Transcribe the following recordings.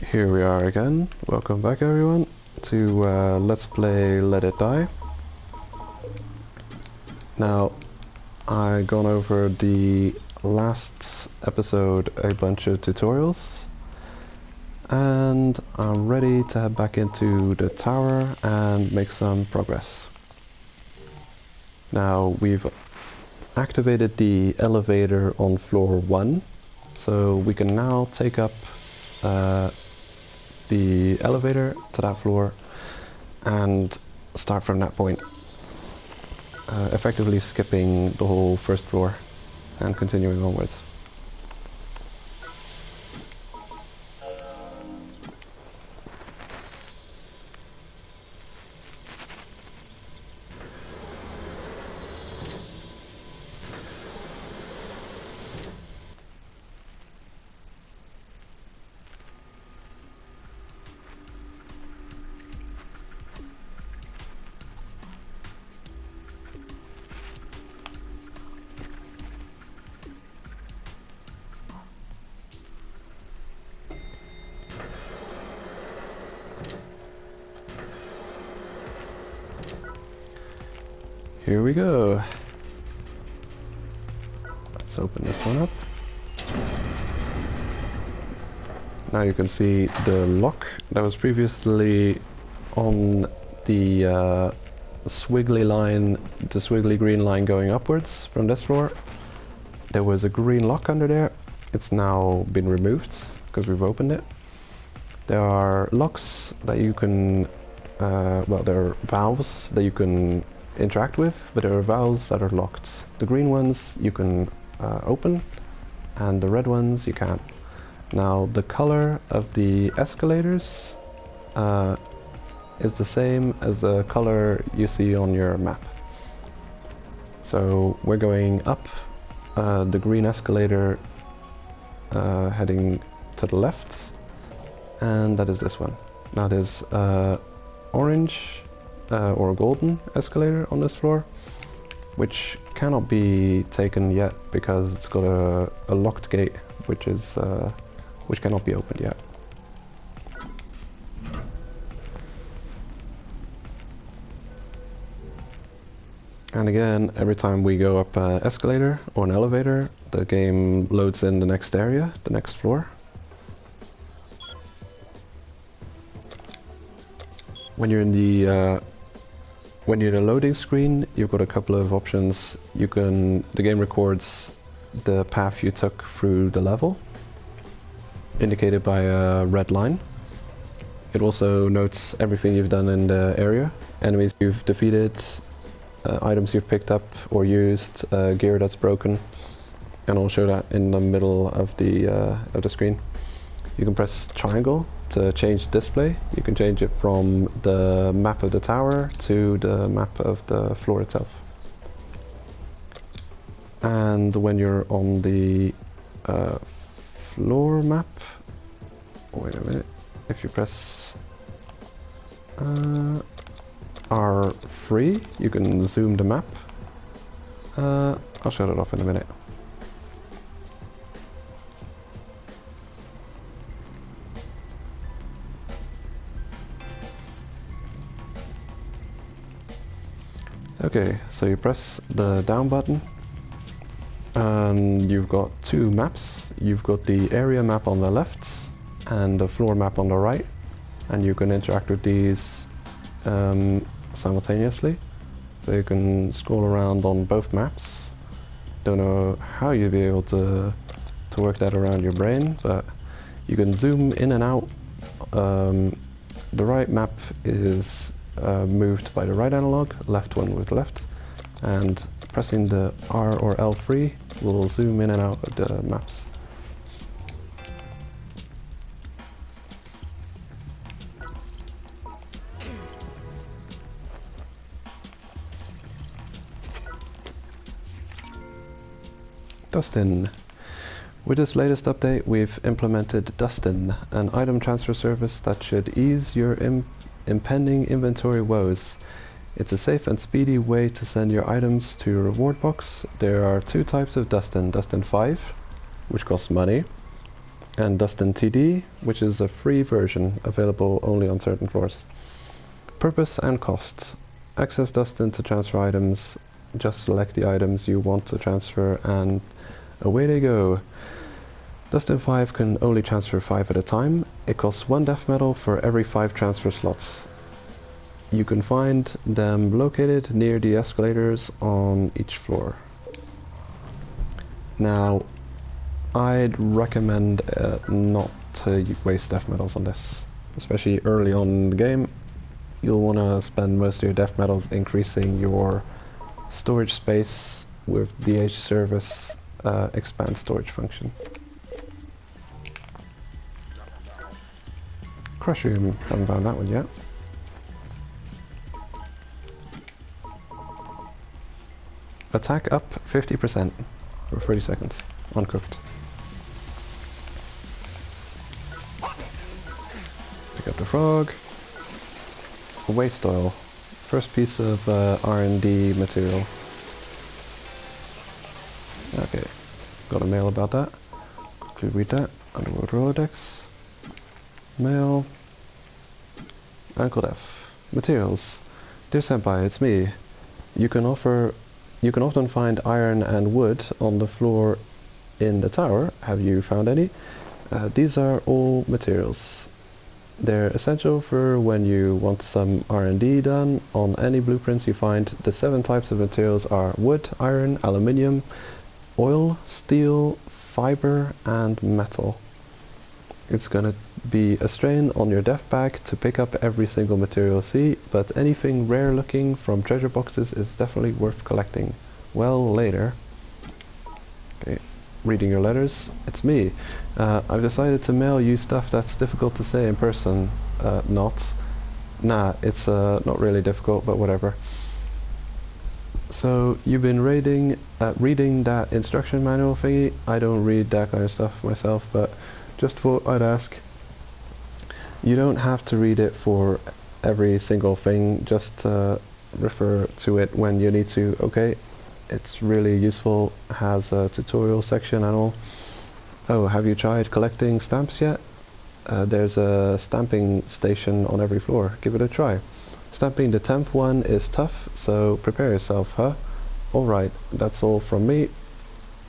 Here we are again. Welcome back everyone to Let's Play Let It Die. Now, I've gone over the last episode a bunch of tutorials and I'm ready to head back into the tower and make some progress. Now, we've activated the elevator on floor 1, so we can now take up the elevator to that floor and start from that point, effectively skipping the whole first floor and continuing onwards. Here we go. Let's open this one up. Now you can see the lock that was previously on the swiggly line, the swiggly green line going upwards from this floor. There was a green lock under there. It's now been removed because we've opened it. There are locks that you can, well, there are valves that you can interact with, but there are valves that are locked. The green ones you can open, and the red ones you can't. Now, the color of the escalators is the same as the color you see on your map. So we're going up the green escalator, heading to the left, and that is this one. Now there's orange or golden escalator on this floor, which cannot be taken yet because it's got a locked gate, which cannot be opened yet. And again, every time we go up an escalator or an elevator, the game loads in the next area, the next floor. When you're in the loading screen, you've got a couple of options. The game records the path you took through the level, indicated by a red line. It also notes everything you've done in the area, enemies you've defeated, items you've picked up or used, gear that's broken, and I'll show that in the middle of the screen. You can press triangle to change display. You can change it from the map of the tower to the map of the floor itself. And when you're on the floor map, wait a minute, if you press R3, you can zoom the map. I'll shut it off in a minute. Okay, so you press the down button and you've got two maps. You've got the area map on the left and the floor map on the right, and you can interact with these simultaneously. So you can scroll around on both maps. Don't know how you'd be able to work that around your brain, but you can zoom in and out. The right map is moved by the right analog, left one with left, and pressing the R or L3 will zoom in and out of the maps. Dustin. With this latest update, we've implemented Dustin, an item transfer service that should ease your impending inventory woes. It's a safe and speedy way to send your items to your reward box. There are two types of Dustin. Dustin 5, which costs money, and Dustin TD, which is a free version available only on certain floors. Purpose and cost. Access Dustin to transfer items. Just select the items you want to transfer and away they go. Dustin 5 can only transfer 5 at a time. It costs 1 death metal for every 5 transfer slots. You can find them located near the escalators on each floor. Now, I'd recommend not to waste death metals on this, especially early on in the game. You'll want to spend most of your death metals increasing your storage space with the Age Service expand storage function. Crush Room, haven't found that one yet. Attack up 50% for 30 seconds, uncooked. Pick up the frog. Waste oil. First piece of R&D material. Okay, got a mail about that. Quickly read that. Underworld Rolodex. Mail. Uncle F. Materials. Dear Senpai, it's me. You can often find iron and wood on the floor in the tower. Have you found any? These are all materials. They're essential for when you want some R&D done on any blueprints you find. The 7 types of materials are wood, iron, aluminium, oil, steel, fiber, and metal. It's gonna be a strain on your dev bag to pick up every single material you see, but anything rare looking from treasure boxes is definitely worth collecting. Well, later. Okay, reading your letters. It's me. I've decided to mail you stuff that's difficult to say in person. Nah, it's not really difficult, but whatever. So, you've been reading that instruction manual thingy. I don't read that kind of stuff myself, but just thought I'd ask. You don't have to read it for every single thing, just refer to it when you need to, okay? It's really useful, has a tutorial section and all. Oh, have you tried collecting stamps yet? There's a stamping station on every floor. Give it a try. Stamping the 10th one is tough, so prepare yourself, huh? Alright, that's all from me.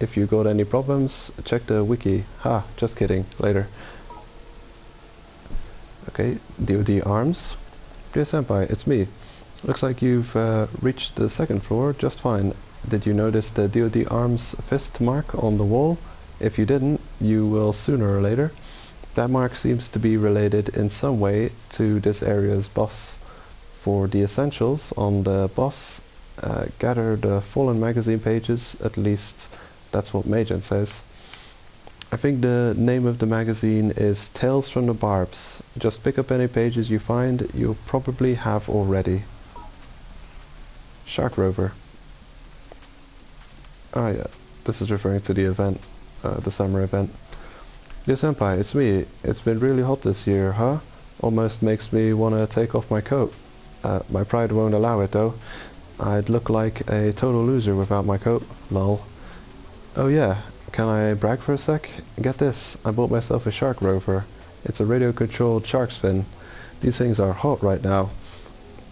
If you got any problems, check the wiki. Ha, just kidding. Later. Okay, DoD Arms. Dear Senpai, it's me. Looks like you've reached the 2nd floor just fine. Did you notice the DoD Arms fist mark on the wall? If you didn't, you will sooner or later. That mark seems to be related in some way to this area's boss. For the essentials on the boss, gather the fallen magazine pages, at least that's what Majan says. I think the name of the magazine is Tales from the Barbs. Just pick up any pages you find, you'll probably have already. Shark Rover. Ah yeah, this is referring to the event, the summer event. Dear Senpai, it's me. It's been really hot this year, huh? Almost makes me want to take off my coat. My pride won't allow it though. I'd look like a total loser without my coat. Lol. Oh yeah, can I brag for a sec? Get this, I bought myself a Shark Rover. It's a radio-controlled shark's fin. These things are hot right now.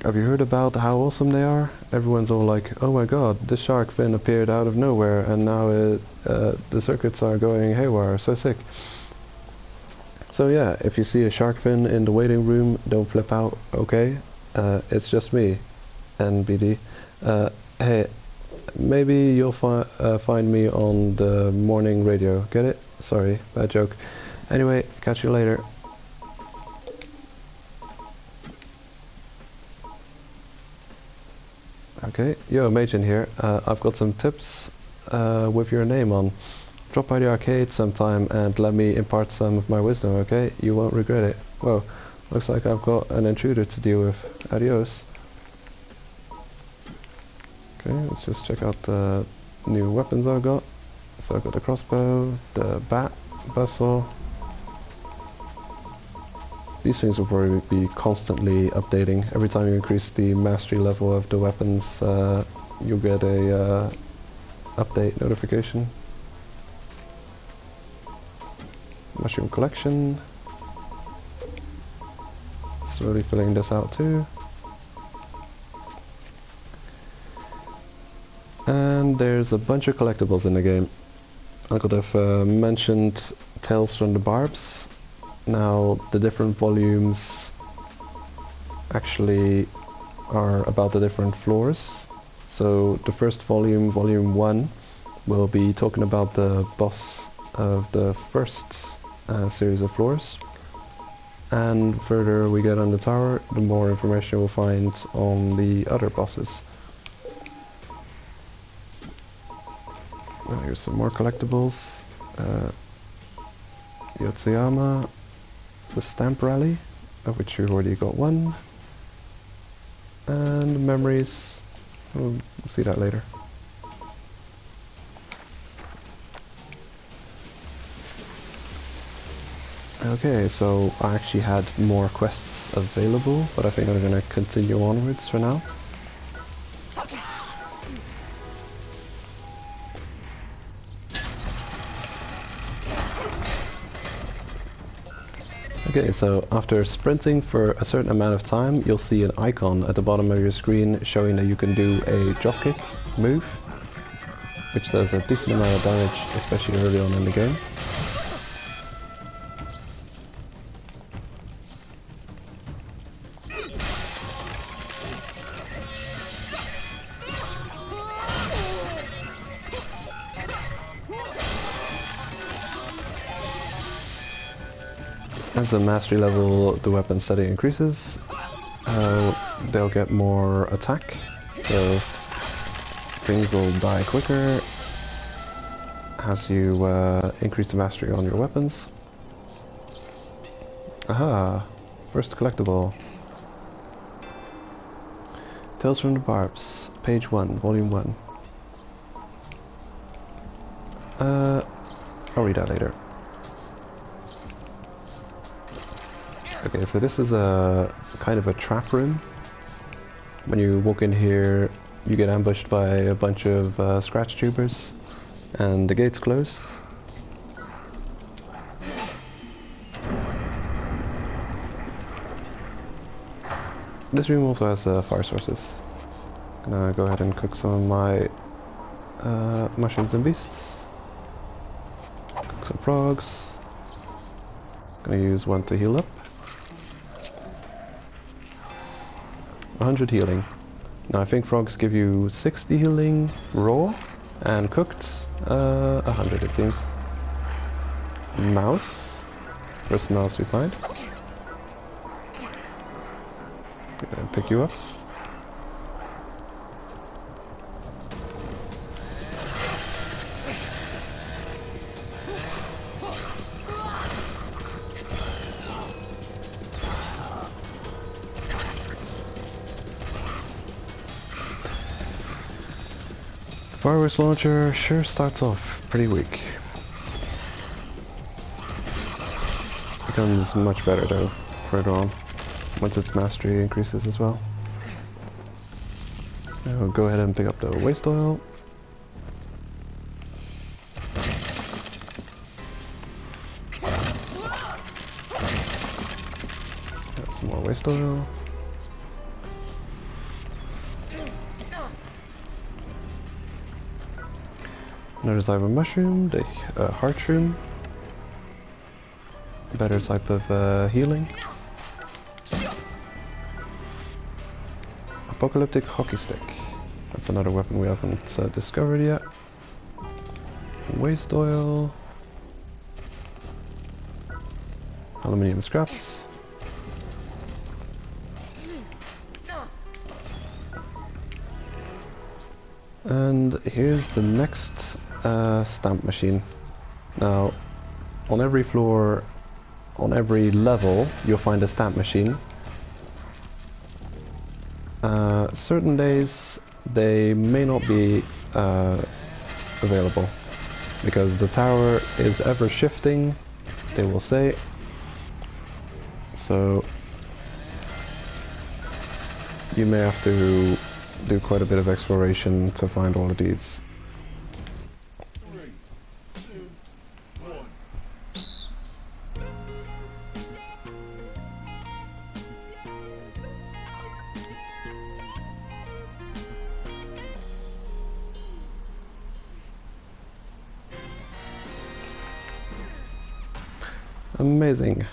Have you heard about how awesome they are? Everyone's all like, oh my god, this shark fin appeared out of nowhere and now the circuits are going haywire, so sick. So yeah, if you see a shark fin in the waiting room, don't flip out, okay? It's just me, NBD. Hey, maybe you'll find me on the morning radio, get it? Sorry, bad joke. Anyway, catch you later. Okay, yo, Majan here. I've got some tips with your name on. Drop by the arcade sometime and let me impart some of my wisdom, okay? You won't regret it. Whoa, looks like I've got an intruder to deal with. Adios. Okay, let's just check out the new weapons I've got. So I've got the crossbow, the bat, buzzsaw. These things will probably be constantly updating. Every time you increase the mastery level of the weapons, you'll get a update notification. Mushroom collection. Slowly filling this out too. And there's a bunch of collectibles in the game. I could have mentioned Tales from the Barbs. Now the different volumes actually are about the different floors. So the first volume, volume 1, will be talking about the boss of the first series of floors. And further we get on the tower, the more information we'll find on the other bosses. Now here's some more collectibles. Yotsuyama, the stamp rally, of which we've already got one. And memories, we'll see that later. Okay, so I actually had more quests available, but I think I'm gonna continue onwards for now. Okay, so after sprinting for a certain amount of time, you'll see an icon at the bottom of your screen showing that you can do a dropkick move, which does a decent amount of damage, especially early on in the game. As the mastery level, the weapon setting increases, they'll get more attack, so things will die quicker as you increase the mastery on your weapons. Aha! First collectible. Tales from the Barbs, page 1, volume 1. I'll read that later. Okay, so this is a kind of a trap room. When you walk in here, you get ambushed by a bunch of scratch tubers, and the gates close. This room also has fire sources. Gonna go ahead and cook some of my mushrooms and beasts. Cook some frogs. Gonna use one to heal up. 100 healing. Now I think frogs give you 60 healing raw, and cooked 100 it seems. Mouse. First mouse we find. Gonna pick you up. Fireworks launcher sure starts off pretty weak. Becomes much better though, further on, once its mastery increases as well. I'll go ahead and pick up the waste oil. Got some more waste oil. Another type of mushroom, the heart shroom. Better type of healing. Apocalyptic hockey stick. That's another weapon we haven't discovered yet. Waste oil. Aluminium scraps. And here's the next stamp machine. Now, on every floor, on every level, you'll find a stamp machine. Certain days, they may not be available, because the tower is ever shifting, they will say. So, you may have to do quite a bit of exploration to find all of these. 3, 2, 1. Amazing.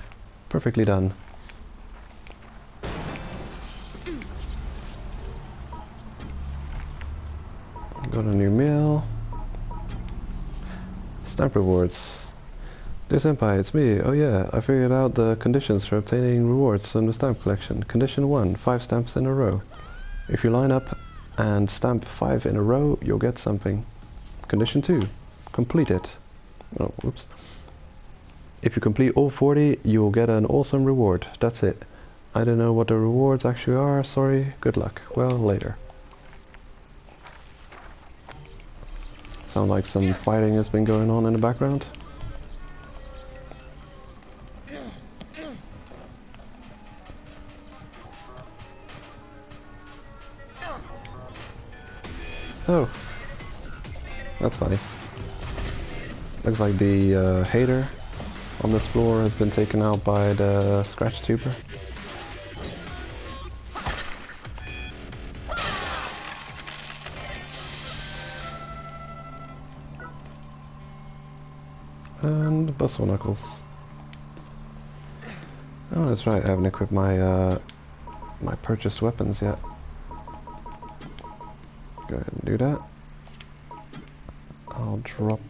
Perfectly done. Got a new meal. Stamp rewards. Dear Senpai, it's me. Oh yeah, I figured out the conditions for obtaining rewards from the stamp collection. Condition 1, 5 stamps in a row. If you line up and stamp 5 in a row, you'll get something. Condition 2, complete it. Oh, whoops. If you complete all 40, you'll get an awesome reward. That's it. I don't know what the rewards actually are, sorry. Good luck. Well, later. Sound like some fighting has been going on in the background. Oh. That's funny. Looks like the hater on this floor has been taken out by the scratch tuber. And Bustle Knuckles. Oh, that's right, I haven't equipped my my purchased weapons yet. Go ahead and do that. I'll drop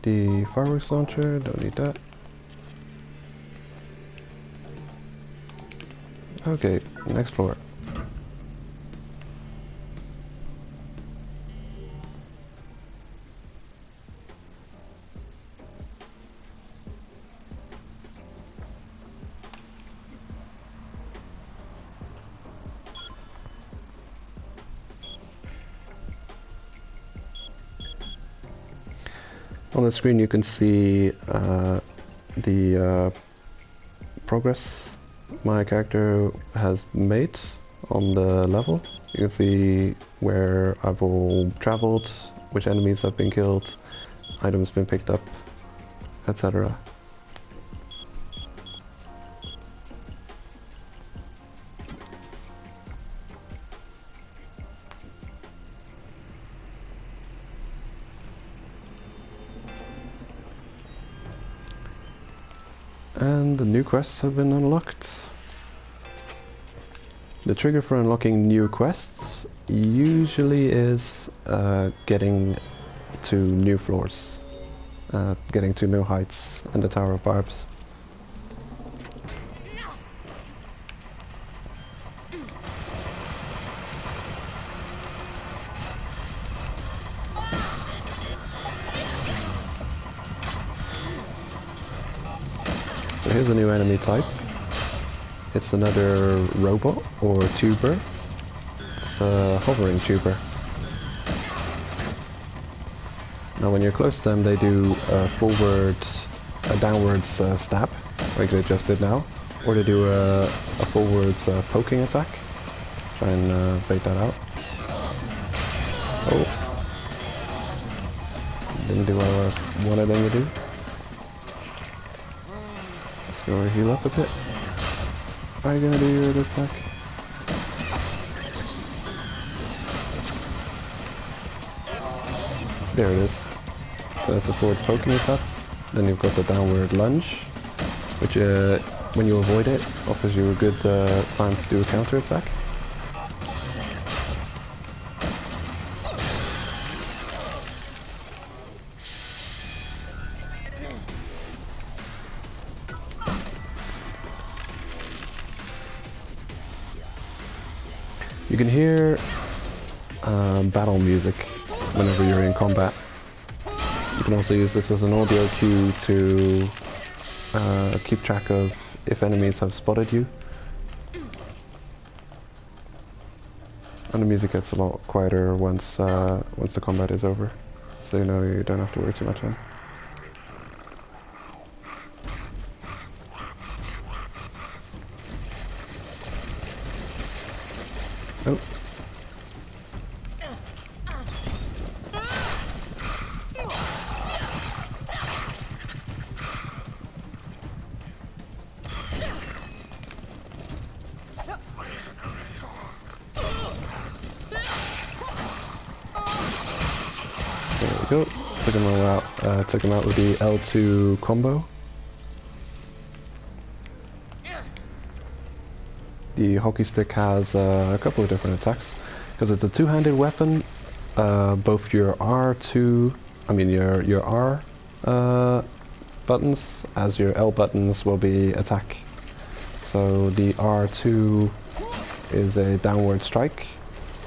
the fireworks launcher, don't need that. Okay, next floor. On the screen you can see the progress my character has made on the level. You can see where I've all traveled, which enemies have been killed, items been picked up, etc. And the new quests have been unlocked. The trigger for unlocking new quests usually is getting to new floors, getting to new heights and the Tower of Barbs. So here's a new enemy type. It's another robot or tuber. It's a hovering tuber. Now when you're close to them they do a downwards stab, like they just did now. Or they do a forwards poking attack. Try and bait that out. Oh. Didn't do what I wanted them to do. Let's go heal up a bit. Are you gonna do your other attack? There it is. So that's a forward poking attack. Then you've got the downward lunge, which when you avoid it, offers you a good time to do a counter attack. You can hear battle music whenever you're in combat. You can also use this as an audio cue to keep track of if enemies have spotted you. And the music gets a lot quieter once the combat is over, so you know you don't have to worry too much then. Oh. There we go. Took him out with the L2 combo. the hockey stick has a couple of different attacks. Because it's a two-handed weapon, both your R2, I mean your R buttons, as your L buttons will be attack. So the R2 is a downward strike,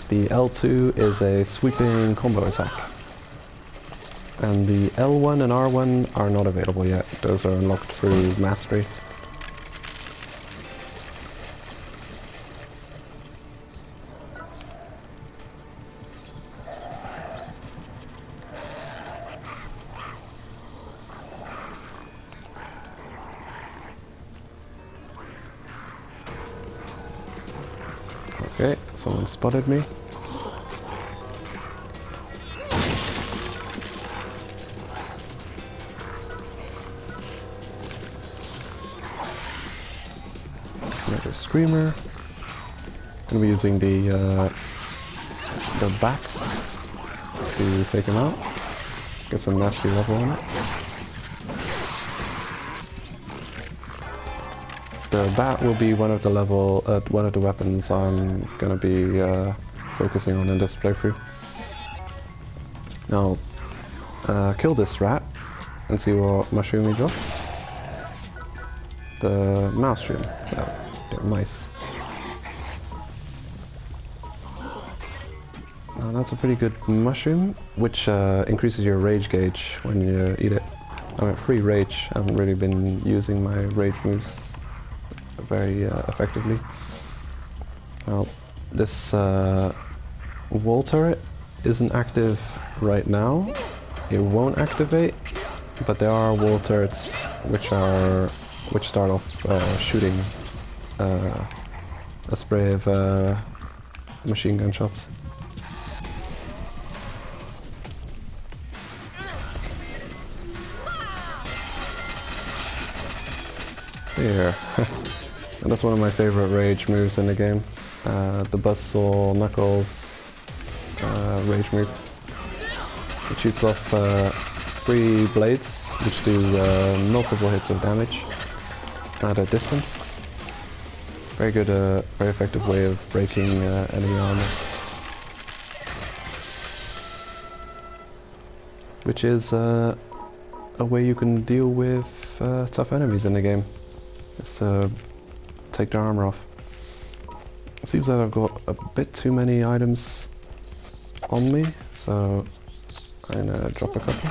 the L2 is a sweeping combo attack. And the L1 and R1 are not available yet, those are unlocked through mastery. Okay, someone spotted me. Another screamer. Gonna be using the bats to take him out. Get some mastery level on it. The bat will be one of the weapons I'm gonna be focusing on in this playthrough. Now, kill this rat and see what mushroom he drops. The mouse room. They're mice. Now that's a pretty good mushroom, which increases your rage gauge when you eat it. I'm at free rage. I haven't really been using my rage moves very effectively. Now, this wall turret isn't active right now. It won't activate, but there are wall turrets which start off shooting a spray of machine gun shots. Here. And that's one of my favorite rage moves in the game. The Buzzsaw Knuckles rage move. It shoots off 3 blades, which do multiple hits of damage at a distance. Very good, very effective way of breaking enemy armor. Which is a way you can deal with tough enemies in the game. It's take their armor off. It seems that I've got a bit too many items on me, so I'm gonna drop a couple.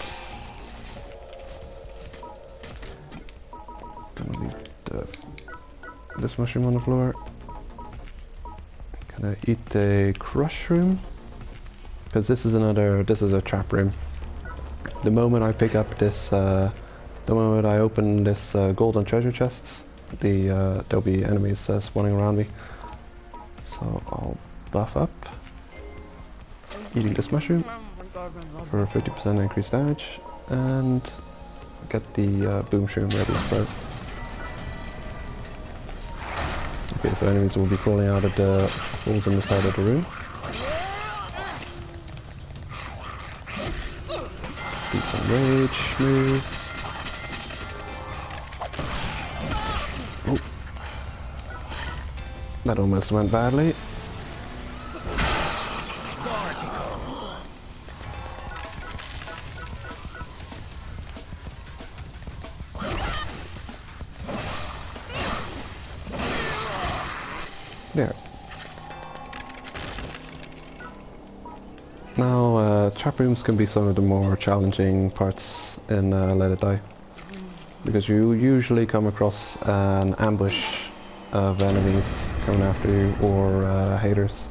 Gonna leave this mushroom on the floor. Gonna eat the crush room, because this is a trap room. The moment I pick up this, the moment I open this golden treasure chest, there'll be enemies spawning around me. So I'll buff up, eating this mushroom for 50% increased damage, and get the boom shroom ready to throw. Okay, so enemies will be crawling out of the holes in the side of the room. Do some rage moves. Oh. That almost went badly. There. Now, trap rooms can be some of the more challenging parts in Let It Die, because you usually come across an ambush of enemies coming after you, or haters.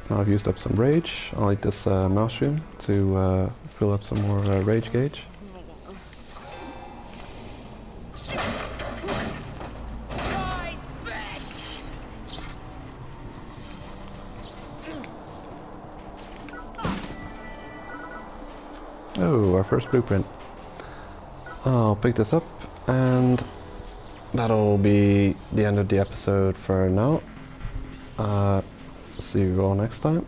Now I've used up some rage. I'll eat this mushroom to fill up some more rage gauge. Oh, our first blueprint. I'll pick this up, and that'll be the end of the episode for now. See you all next time.